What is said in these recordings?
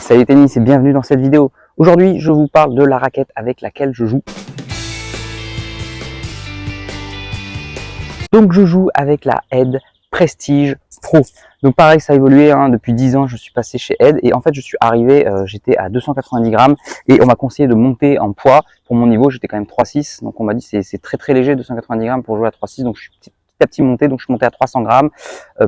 Salut tennis et bienvenue dans cette vidéo. Aujourd'hui, je vous parle de la raquette avec laquelle je joue. Donc je joue avec la Ed Prestige Pro. Donc pareil, ça a évolué, depuis 10 ans, je suis passé chez Ed et en fait je suis arrivé, j'étais à 290 grammes et on m'a conseillé de monter en poids. Pour mon niveau, j'étais quand même 3,6, donc on m'a dit c'est très léger 290 grammes pour jouer à 3,6, donc je suis petit à petit monté, donc je suis monté à 300 grammes,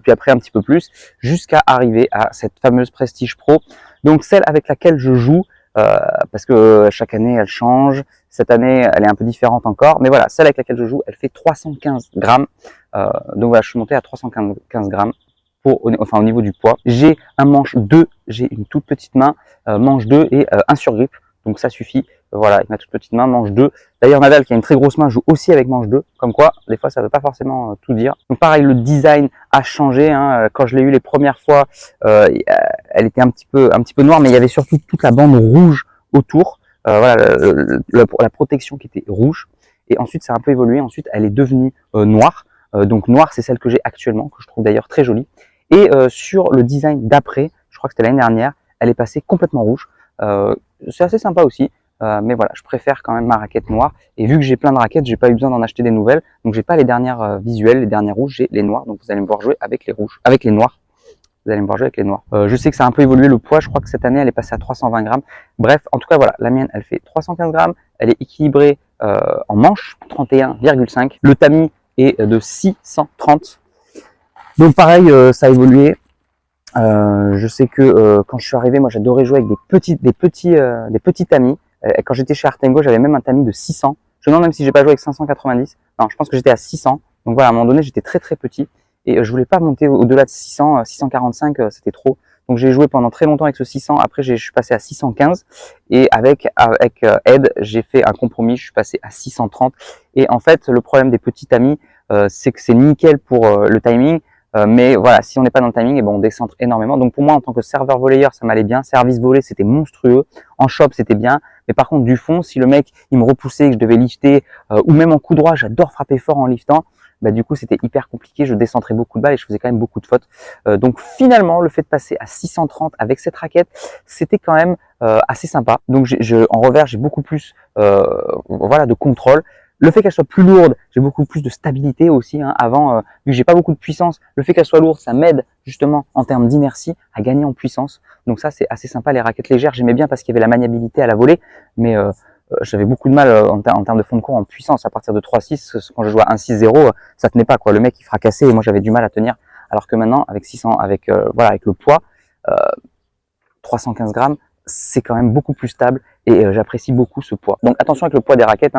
puis après un petit peu plus, jusqu'à arriver à cette fameuse Prestige Pro. Donc celle avec laquelle je joue, parce que chaque année elle change. Cette année elle est un peu différente encore, mais voilà, celle avec laquelle je joue, elle fait 315 grammes. Donc voilà, je suis monté à 315 grammes au niveau du poids. J'ai un manche 2, j'ai une toute petite main, manche 2 et un surgrip, donc ça suffit. Voilà, avec ma toute petite main, manche 2. D'ailleurs, Nadal, qui a une très grosse main, joue aussi avec manche 2. Comme quoi, des fois, ça ne veut pas forcément tout dire. Donc pareil, le design a changé. Quand je l'ai eu les premières fois, elle était un petit peu noire, mais il y avait surtout toute la bande rouge autour. Voilà, la protection qui était rouge. Et ensuite, ça a un peu évolué. Ensuite, elle est devenue noire. Donc noire, c'est celle que j'ai actuellement, que je trouve d'ailleurs très jolie. Et sur le design d'après, je crois que c'était l'année dernière, elle est passée complètement rouge. C'est assez sympa aussi. Mais voilà, je préfère quand même ma raquette noire. Et vu que j'ai plein de raquettes, j'ai pas eu besoin d'en acheter des nouvelles. Donc j'ai pas les dernières visuelles, les dernières rouges, j'ai les noires. Donc vous allez me voir jouer avec les rouges, avec les noirs. Vous allez me voir jouer avec les noirs. Je sais que ça a un peu évolué le poids. Je crois que cette année, elle est passée à 320 grammes. Bref, en tout cas, voilà, la mienne, elle fait 315 grammes. Elle est équilibrée en manche, 31,5. Le tamis est de 630. Donc pareil, ça a évolué. Je sais que quand je suis arrivé, moi, j'adorais jouer avec des petits tamis. Quand j'étais chez Artengo, j'avais même un tamis de 600. Je me demande même si j'ai pas joué avec 590. Non, je pense que j'étais à 600. Donc voilà, à un moment donné, j'étais très petit et je voulais pas monter au-delà de 600, 645, c'était trop. Donc j'ai joué pendant très longtemps avec ce 600. Après, je suis passé à 615 et avec Ed, j'ai fait un compromis. Je suis passé à 630. Et en fait, le problème des petits tamis, c'est que c'est nickel pour le timing. Mais voilà, si on n'est pas dans le timing, on décentre énormément. Donc pour moi, en tant que serveur volleyeur, ça m'allait bien. Service volley, c'était monstrueux. En shop, c'était bien. Mais par contre, du fond, si le mec, il me repoussait, que je devais lifter, ou même en coup droit, j'adore frapper fort en liftant, du coup, c'était hyper compliqué. Je décentrais beaucoup de balles et je faisais quand même beaucoup de fautes. Donc finalement, le fait de passer à 630 avec cette raquette, c'était quand même assez sympa. Donc en revers, j'ai beaucoup plus de contrôle. Le fait qu'elle soit plus lourde, j'ai beaucoup plus de stabilité aussi. Avant, vu que j'ai pas beaucoup de puissance, le fait qu'elle soit lourde, ça m'aide justement en termes d'inertie à gagner en puissance. Donc ça, c'est assez sympa. Les raquettes légères, j'aimais bien parce qu'il y avait la maniabilité à la volée, mais j'avais beaucoup de mal en termes de fond de cours en puissance. À partir de 3,6, quand je jouais à 1,6,0, ça tenait pas quoi. Le mec il fracassait et moi j'avais du mal à tenir. Alors que maintenant, avec 600, avec le poids, 315 grammes, c'est quand même beaucoup plus stable et j'apprécie beaucoup ce poids. Donc attention avec le poids des raquettes,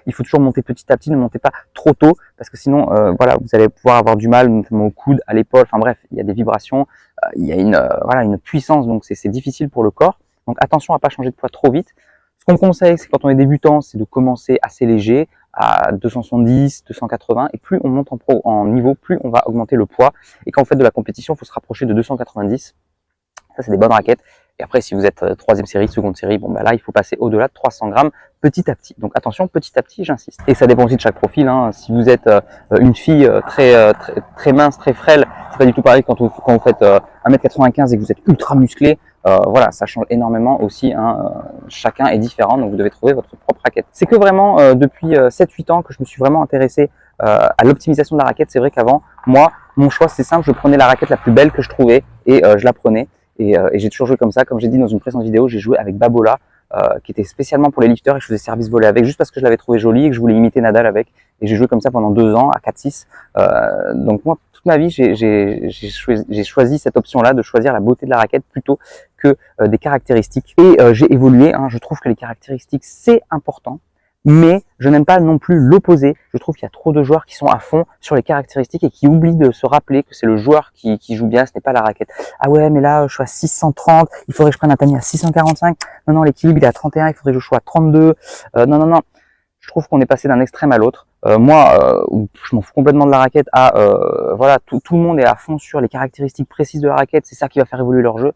il faut toujours monter petit à petit, ne montez pas trop tôt parce que sinon vous allez pouvoir avoir du mal, notamment au coude, à l'épaule, enfin bref, il y a des vibrations, il y a une puissance, donc c'est difficile pour le corps. Donc attention à pas changer de poids trop vite. Ce qu'on conseille, c'est quand on est débutant, c'est de commencer assez léger, à 270, 280, et plus on monte en niveau, plus on va augmenter le poids. Et quand vous faites de la compétition, il faut se rapprocher de 290. Ça, c'est des bonnes raquettes. Et après, si vous êtes troisième série, seconde série, là, il faut passer au-delà de 300 grammes petit à petit. Donc attention, petit à petit, j'insiste. Et ça dépend aussi de chaque profil. Si vous êtes une fille très mince, très frêle, c'est pas du tout pareil quand vous faites 1m95 et que vous êtes ultra musclé. Voilà, ça change énormément aussi. Chacun est différent, donc vous devez trouver votre propre raquette. C'est que vraiment, depuis 7-8 ans que je me suis vraiment intéressé à l'optimisation de la raquette. C'est vrai qu'avant, moi, mon choix, c'est simple. Je prenais la raquette la plus belle que je trouvais et je la prenais. Et j'ai toujours joué comme ça. Comme j'ai dit dans une précédente vidéo, j'ai joué avec Babola, qui était spécialement pour les lifters et je faisais service volley avec juste parce que je l'avais trouvé jolie et que je voulais imiter Nadal avec. Et j'ai joué comme ça pendant 2 ans à 4-6. Donc moi, toute ma vie, j'ai choisi cette option-là de choisir la beauté de la raquette plutôt que des caractéristiques. Et j'ai évolué. Je trouve que les caractéristiques, c'est important. Mais je n'aime pas non plus l'opposé. Je trouve qu'il y a trop de joueurs qui sont à fond sur les caractéristiques et qui oublient de se rappeler que c'est le joueur qui joue bien, ce n'est pas la raquette. Ah ouais, mais là, je suis à 630, il faudrait que je prenne un tamis à 645. Non, l'équilibre, il est à 31, il faudrait que je sois à 32. Non. Je trouve qu'on est passé d'un extrême à l'autre. Moi, je m'en fous complètement de la raquette à, tout le monde est à fond sur les caractéristiques précises de la raquette. C'est ça qui va faire évoluer leur jeu.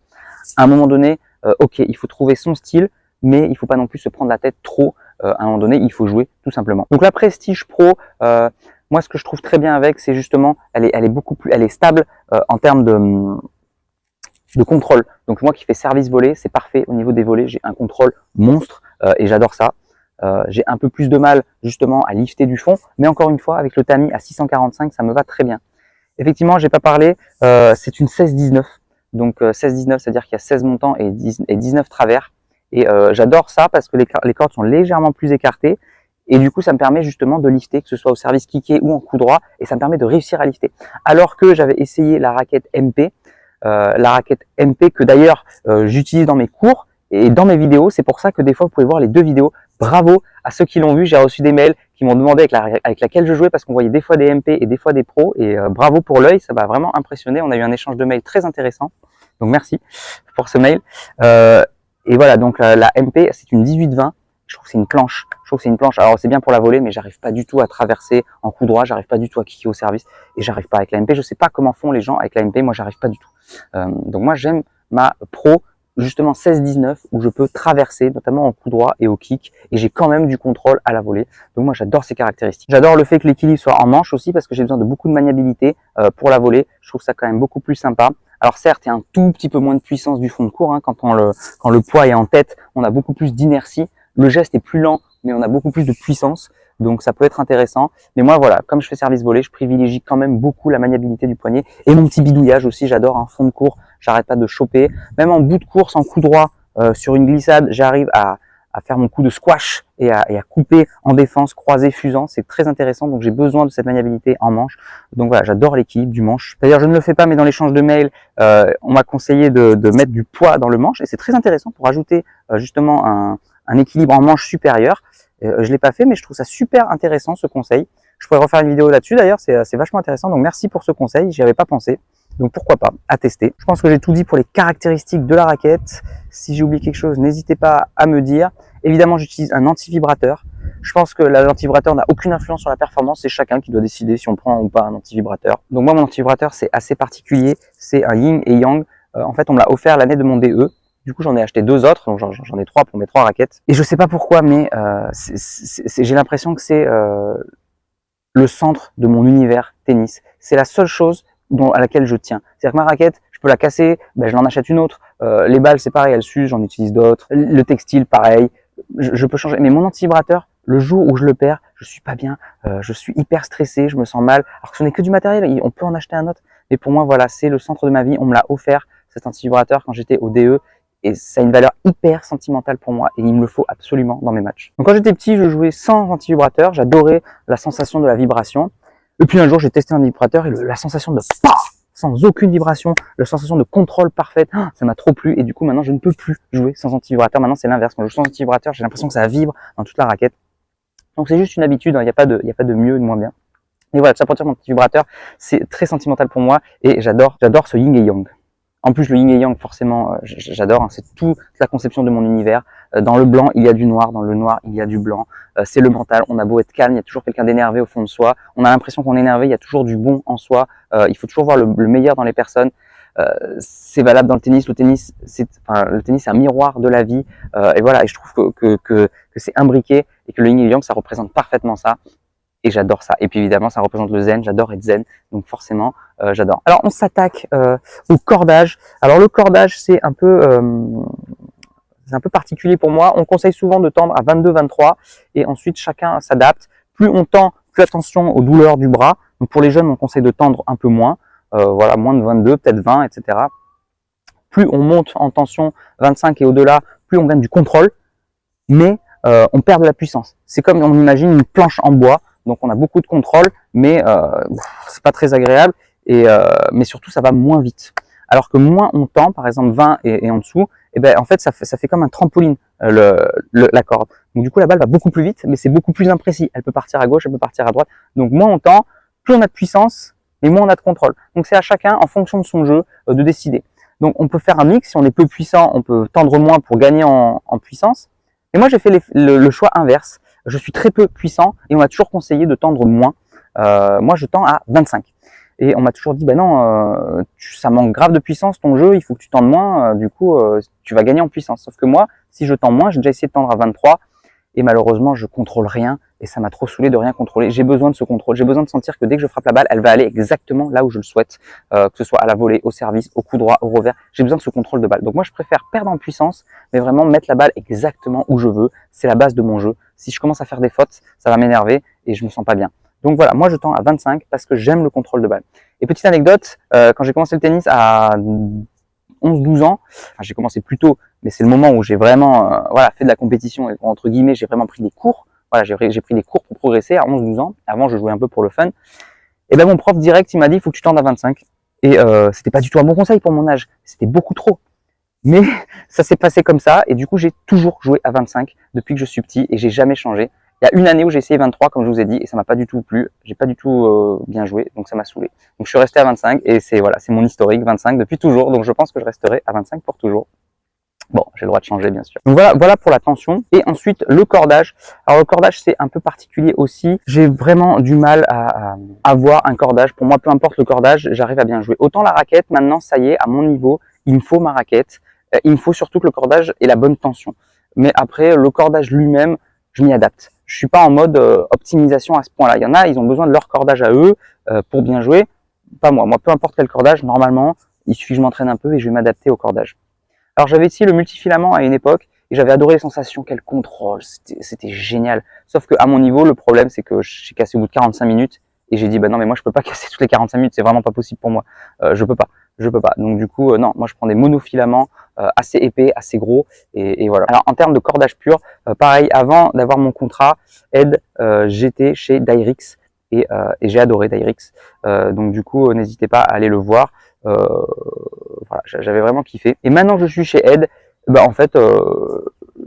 À un moment donné, ok, il faut trouver son style, mais il faut pas non plus se prendre la tête trop. À un moment donné, il faut jouer tout simplement. Donc la Prestige Pro, moi ce que je trouve très bien avec, c'est justement, elle est beaucoup plus, elle est stable en termes de contrôle. Donc moi qui fais service volé, c'est parfait. Au niveau des volets, j'ai un contrôle monstre et j'adore ça. J'ai un peu plus de mal justement à lifter du fond, mais encore une fois, avec le tamis à 645, ça me va très bien. Effectivement, j'ai pas parlé, c'est une 16-19. Donc 16-19, c'est-à-dire qu'il y a 16 montants et 19 travers. Et j'adore ça parce que les cordes sont légèrement plus écartées. Et du coup, ça me permet justement de lifter, que ce soit au service kické ou en coup droit, et ça me permet de réussir à lifter. Alors que j'avais essayé la raquette MP que d'ailleurs j'utilise dans mes cours et dans mes vidéos. C'est pour ça que des fois, vous pouvez voir les deux vidéos. Bravo à ceux qui l'ont vu. J'ai reçu des mails qui m'ont demandé avec laquelle je jouais parce qu'on voyait des fois des MP et des fois des pros. Et bravo pour l'œil, ça m'a vraiment impressionné. On a eu un échange de mails très intéressant. Donc merci pour ce mail. Et voilà, donc la MP, c'est une 18-20. Je trouve que c'est une planche. Je trouve que c'est une planche. Alors c'est bien pour la voler, mais j'arrive pas du tout à traverser en coup droit. J'arrive pas du tout à kicker au service et j'arrive pas avec la MP. Je sais pas comment font les gens avec la MP. Moi, j'arrive pas du tout. Donc moi, j'aime ma Pro justement 16-19 où je peux traverser, notamment en coup droit et au kick, et j'ai quand même du contrôle à la volée. Donc moi, j'adore ces caractéristiques. J'adore le fait que l'équilibre soit en manche aussi parce que j'ai besoin de beaucoup de maniabilité pour la volée. Je trouve ça quand même beaucoup plus sympa. Alors certes, il y a un tout petit peu moins de puissance du fond de cours. Hein, quand le poids est en tête, on a beaucoup plus d'inertie. Le geste est plus lent, mais on a beaucoup plus de puissance. Donc ça peut être intéressant. Mais moi, voilà, comme je fais service volé, je privilégie quand même beaucoup la maniabilité du poignet. Et mon petit bidouillage aussi, j'adore un fond de cours. J'arrête pas de choper. Même en bout de course, en coup droit, sur une glissade, j'arrive à faire mon coup de squash et à couper en défense, croisé, fusant. C'est très intéressant. Donc j'ai besoin de cette maniabilité en manche. Donc voilà, j'adore l'équilibre du manche. D'ailleurs, je ne le fais pas, mais dans l'échange de mails, on m'a conseillé de mettre du poids dans le manche. Et c'est très intéressant pour ajouter justement un équilibre en manche supérieur. Je l'ai pas fait, mais je trouve ça super intéressant ce conseil. Je pourrais refaire une vidéo là-dessus d'ailleurs, c'est vachement intéressant. Donc merci pour ce conseil, j'y avais pas pensé. Donc pourquoi pas, à tester. Je pense que j'ai tout dit pour les caractéristiques de la raquette. Si j'ai oublié quelque chose, n'hésitez pas à me dire. Évidemment, j'utilise un anti-vibrateur. Je pense que l'anti-vibrateur n'a aucune influence sur la performance. C'est chacun qui doit décider si on prend ou pas un anti-vibrateur. Donc moi, mon anti-vibrateur, c'est assez particulier. C'est un yin et yang. En fait, on me l'a offert l'année de mon DE. Du coup, j'en ai acheté 2 autres, donc j'en ai 3 pour mes 3 raquettes. Et je sais pas pourquoi, mais j'ai l'impression que c'est le centre de mon univers tennis. C'est la seule chose à laquelle je tiens. C'est-à-dire que ma raquette, je peux la casser, ben, je l'en achète une autre. Les balles, c'est pareil, elles s'usent, j'en utilise d'autres. Le textile, pareil. Je peux changer. Mais mon anti-vibrateur, le jour où je le perds, je suis pas bien. Je suis hyper stressé, je me sens mal. Alors que ce n'est que du matériel, on peut en acheter un autre. Mais pour moi, voilà, c'est le centre de ma vie. On me l'a offert, cet anti-vibrateur, quand j'étais au DE. Et ça a une valeur hyper sentimentale pour moi et il me le faut absolument dans mes matchs. Donc quand j'étais petit, je jouais sans anti-vibrateur, j'adorais la sensation de la vibration. Et puis un jour, j'ai testé un vibrateur et la sensation de sans aucune vibration, la sensation de contrôle parfaite, ça m'a trop plu et du coup maintenant je ne peux plus jouer sans anti-vibrateur. Maintenant c'est l'inverse, quand je joue sans anti-vibrateur, j'ai l'impression que ça vibre dans toute la raquette. Donc c'est juste une habitude, il n'y a pas de mieux et de moins bien. Et voilà, tout ça pour dire mon anti-vibrateur, c'est très sentimental pour moi et j'adore ce yin et yang. En plus, le yin et yang, forcément, j'adore. Hein, c'est toute la conception de mon univers. Dans le blanc, il y a du noir. Dans le noir, il y a du blanc. C'est le mental. On a beau être calme, il y a toujours quelqu'un d'énervé au fond de soi. On a l'impression qu'on est énervé, il y a toujours du bon en soi. Il faut toujours voir le meilleur dans les personnes. C'est valable dans le tennis. Le tennis, c'est un miroir de la vie. Et voilà. Et je trouve que c'est imbriqué et que le yin et le yang, ça représente parfaitement ça. Et j'adore ça. Et puis évidemment, ça représente le zen. J'adore être zen. Donc forcément, j'adore. Alors, on s'attaque au cordage. Alors, le cordage, c'est un peu particulier pour moi. On conseille souvent de tendre à 22-23. Et ensuite, chacun s'adapte. Plus on tend, plus attention aux douleurs du bras. Donc, pour les jeunes, on conseille de tendre un peu moins. Voilà, moins de 22, peut-être 20, etc. Plus on monte en tension 25 et au-delà, plus on gagne du contrôle. Mais on perd de la puissance. C'est comme on imagine une planche en bois. Donc on a beaucoup de contrôle, mais c'est pas très agréable. Mais surtout ça va moins vite. Alors que moins on tend, par exemple 20 et en dessous, et ben en fait ça fait comme un trampoline la corde. Donc du coup la balle va beaucoup plus vite, mais c'est beaucoup plus imprécis. Elle peut partir à gauche, elle peut partir à droite. Donc moins on tend, plus on a de puissance et moins on a de contrôle. Donc c'est à chacun en fonction de son jeu de décider. Donc on peut faire un mix. Si on est peu puissant, on peut tendre moins pour gagner en puissance. Et moi j'ai fait le choix inverse. Je suis très peu puissant et on m'a toujours conseillé de tendre moins. Moi, je tends à 25. Et on m'a toujours dit, bah non, ça manque grave de puissance ton jeu, il faut que tu tendes moins, du coup, tu vas gagner en puissance. Sauf que moi, si je tends moins, j'ai déjà essayé de tendre à 23 et malheureusement, je contrôle rien. et ça m'a trop saoulé de rien contrôler. J'ai besoin de ce contrôle, j'ai besoin de sentir que dès que je frappe la balle, elle va aller exactement là où je le souhaite, que ce soit à la volée, au service, au coup droit, au revers. J'ai besoin de ce contrôle de balle. Donc moi, je préfère perdre en puissance, mais vraiment mettre la balle exactement où je veux. C'est la base de mon jeu. Si je commence à faire des fautes, ça va m'énerver et je me sens pas bien. Donc voilà, moi je tends à 25 parce que j'aime le contrôle de balle. Et petite anecdote, quand j'ai commencé le tennis à 11-12 ans, enfin j'ai commencé plus tôt, mais c'est le moment où j'ai vraiment voilà, fait de la compétition et entre guillemets j'ai vraiment pris des cours. Voilà, j'ai pris des cours pour progresser à 11-12 ans. Avant je jouais un peu pour le fun. Et ben mon prof direct il m'a dit il faut que tu tendes à 25. Et c'était pas du tout un bon conseil pour mon âge, c'était beaucoup trop. Mais ça s'est passé comme ça et du coup j'ai toujours joué à 25 depuis que je suis petit et j'ai jamais changé. Il y a une année où j'ai essayé 23 comme je vous ai dit et ça m'a pas du tout plu, j'ai pas du tout bien joué donc ça m'a saoulé. Donc je suis resté à 25 et c'est voilà, c'est mon historique 25 depuis toujours donc je pense que je resterai à 25 pour toujours. Bon, j'ai le droit de changer bien sûr. Donc voilà pour la tension et ensuite le cordage. Alors le cordage c'est un peu particulier aussi. J'ai vraiment du mal à avoir un cordage. Pour moi peu importe le cordage, j'arrive à bien jouer. Autant la raquette maintenant ça y est à mon niveau, il me faut ma raquette. Il me faut surtout que le cordage ait la bonne tension. Mais après le cordage lui-même, je m'y adapte. Je suis pas en mode optimisation à ce point-là. Il y en a, ils ont besoin de leur cordage à eux pour bien jouer. Pas moi. Moi peu importe quel cordage, normalement, il suffit que je m'entraîne un peu et je vais m'adapter au cordage. Alors j'avais essayé le multifilament à une époque et j'avais adoré les sensations, quel contrôle, c'était génial. Sauf qu'à mon niveau, le problème c'est que j'ai cassé au bout de 45 minutes et j'ai dit bah non mais moi je peux pas casser toutes les 45 minutes, c'est vraiment pas possible pour moi. Je peux pas. Donc du coup non, moi je prends des monofilaments assez épais, assez gros et voilà. Alors en termes de cordage pur, pareil, avant d'avoir mon contrat Ed, j'étais chez Dyrix et j'ai adoré Dyrix. Donc du coup n'hésitez pas à aller le voir. Voilà, j'avais vraiment kiffé. Et maintenant que je suis chez Ed, bah en fait,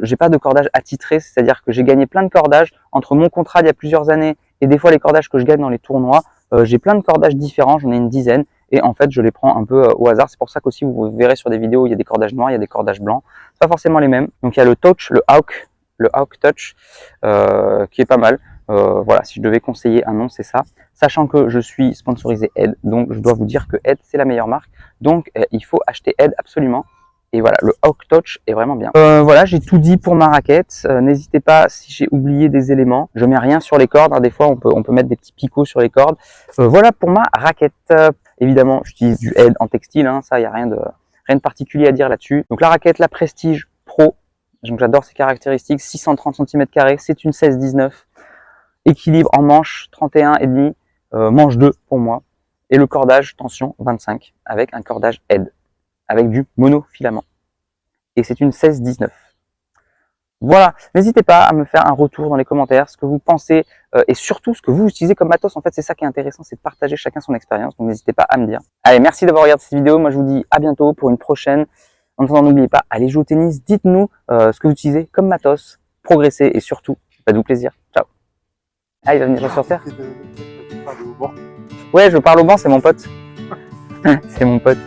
j'ai pas de cordage attitré, c'est-à-dire que j'ai gagné plein de cordages entre mon contrat d'il y a plusieurs années et des fois les cordages que je gagne dans les tournois. J'ai plein de cordages différents, j'en ai une dizaine et en fait je les prends un peu au hasard. C'est pour ça qu'aussi vous verrez sur des vidéos il y a des cordages noirs, il y a des cordages blancs, c'est pas forcément les mêmes. Donc il y a le Touch, le Hawk Touch qui est pas mal. Voilà, si je devais conseiller un nom, c'est ça. Sachant que je suis sponsorisé Ed, donc je dois vous dire que Ed c'est la meilleure marque. Donc il faut acheter Ed absolument. Et voilà, le Hawk Touch est vraiment bien. Voilà, j'ai tout dit pour ma raquette. N'hésitez pas si j'ai oublié des éléments. Je mets rien sur les cordes. Hein. Des fois, on peut mettre des petits picots sur les cordes. Voilà pour ma raquette. Évidemment, j'utilise du Ed en textile. Hein. Ça, il n'y a rien de particulier à dire là-dessus. Donc la raquette, la Prestige Pro. Donc j'adore ses caractéristiques. 630 cm², c'est une 16-19. Équilibre en manche 31,5. Manche 2 pour moi. Et le cordage, tension 25 avec un cordage Ed, avec du monofilament. Et c'est une 16-19. Voilà, n'hésitez pas à me faire un retour dans les commentaires, ce que vous pensez et surtout ce que vous utilisez comme matos. En fait, c'est ça qui est intéressant, c'est de partager chacun son expérience. Donc n'hésitez pas à me dire. Allez, merci d'avoir regardé cette vidéo. Moi, je vous dis à bientôt pour une prochaine. En attendant, n'oubliez pas, allez jouer au tennis. Dites-nous ce que vous utilisez comme matos. Progressez et surtout, faites-vous plaisir. Ciao. Ah, il va venir sur Terre. Ouais, je parle au banc, c'est mon pote. C'est mon pote.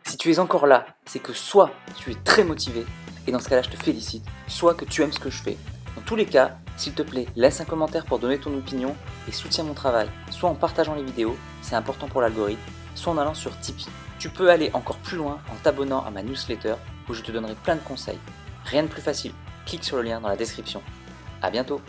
Si tu es encore là, c'est que soit tu es très motivé, et dans ce cas-là je te félicite, soit que tu aimes ce que je fais. Dans tous les cas, s'il te plaît, laisse un commentaire pour donner ton opinion et soutiens mon travail, soit en partageant les vidéos, c'est important pour l'algorithme, soit en allant sur Tipeee. Tu peux aller encore plus loin en t'abonnant à ma newsletter où je te donnerai plein de conseils. Rien de plus facile, clique sur le lien dans la description. À bientôt.